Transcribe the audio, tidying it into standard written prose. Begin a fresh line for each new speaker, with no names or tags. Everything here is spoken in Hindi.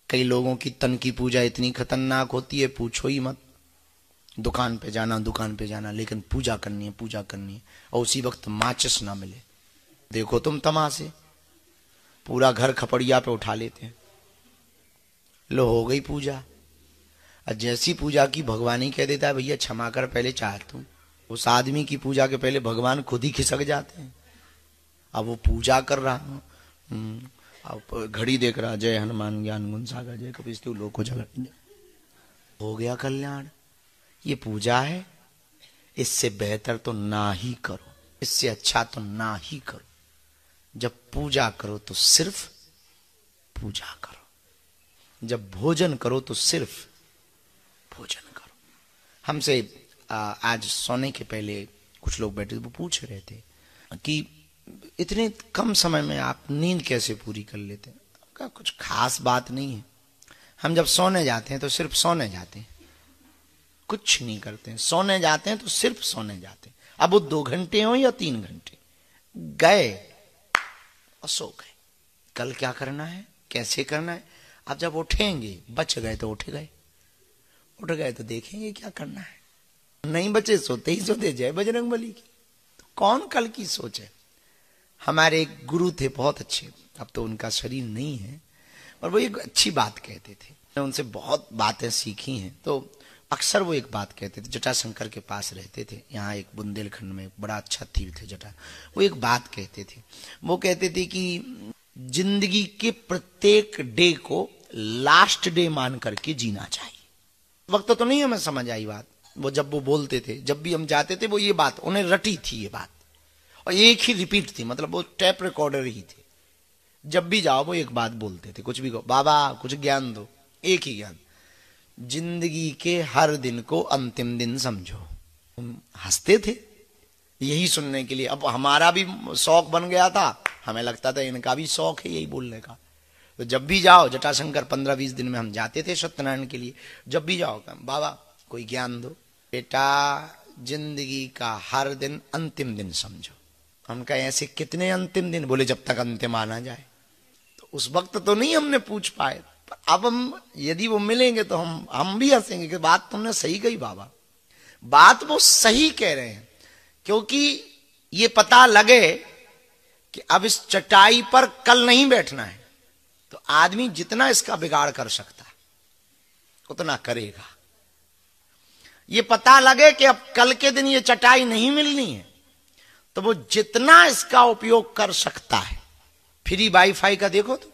कई लोगों की तन की पूजा इतनी खतरनाक होती है, पूछो ही मत। दुकान पे जाना, लेकिन पूजा करनी है, और उसी वक्त माचिस ना मिले, देखो तुम तमाशे, पूरा घर खपड़िया पे उठा लेते हैं। लो हो गई पूजा। और जैसी पूजा की भगवान ही कह देता है भैया क्षमा कर, पहले चाह तू। उस आदमी की पूजा के पहले भगवान खुद ही खिसक जाते हैं। अब वो पूजा कर रहा हूँ, अब घड़ी देख रहा, जय हनुमान ज्ञान गुण सागर जय कपीस लोको जगत, हो गया कल्याण। ये पूजा है, इससे बेहतर तो ना ही करो, इससे अच्छा तो ना ही करो। जब पूजा करो तो सिर्फ पूजा करो, जब भोजन करो तो सिर्फ भोजन करो। हमसे आज सोने के पहले कुछ लोग बैठे थे, वो पूछ रहे थे कि इतने कम समय में आप नींद कैसे पूरी कर लेते हैं। का कुछ खास बात नहीं है, हम जब सोने जाते हैं तो सिर्फ सोने जाते हैं, कुछ नहीं करते हैं। सोने जाते हैं तो सिर्फ सोने जाते हैं। अब वो 2 घंटे हो या 3 घंटे, गए और सो गए। कल क्या करना है, कैसे करना है, अब जब उठेंगे, बच गए तो उठ गए तो देखेंगे क्या करना है, नहीं बचे सोते ही सोते, जय बजरंगबली की। तो कौन कल की सोच है। हमारे एक गुरु थे बहुत अच्छे, अब तो उनका शरीर नहीं है, और वो एक अच्छी बात कहते थे, मैंने उनसे बहुत बातें सीखी हैं। तो अक्सर वो एक बात कहते थे, जटाशंकर के पास रहते थे, यहाँ एक बुंदेलखंड में बड़ा अच्छा तीर्थ थे जटा। वो एक बात कहते थे, वो कहते थे कि जिंदगी के प्रत्येक डे को लास्ट डे मान करके जीना चाहिए। वक्त तो नहीं हमें समझ आई बात, वो जब वो बोलते थे, जब भी हम जाते थे, वो ये बात उन्हें रटी थी ये बात, और एक ही रिपीट थी, मतलब वो टेप रिकॉर्डर ही थे। जब भी जाओ वो एक बात बोलते थे, कुछ भी कहो, बाबा कुछ ज्ञान दो, एक ही ज्ञान, जिंदगी के हर दिन को अंतिम दिन समझो। हम हंसते थे यही सुनने के लिए। अब हमारा भी शौक बन गया था, हमें लगता था इनका भी शौक है यही बोलने का। तो जब भी जाओ, जटाशंकर 15-20 दिन में हम जाते थे सत्यनारायण के लिए, जब भी जाओ बाबा कोई ज्ञान दो, बेटा जिंदगी का हर दिन अंतिम दिन समझो। उनका ऐसे कितने अंतिम दिन, बोले जब तक अंतिम आना जाए। तो उस वक्त तो नहीं हमने पूछ पाए, पर अब हम यदि वो मिलेंगे तो हम भी हंसेंगे कि बात तुमने सही कही बाबा, बात वो सही कह रहे हैं। क्योंकि ये पता लगे कि अब इस चटाई पर कल नहीं बैठना है, तो आदमी जितना इसका बिगाड़ कर सकता है उतना करेगा। ये पता लगे कि अब कल के दिन ये चटाई नहीं मिलनी है, तो वो जितना इसका उपयोग कर सकता है। फ्री वाईफाई का देखो तो,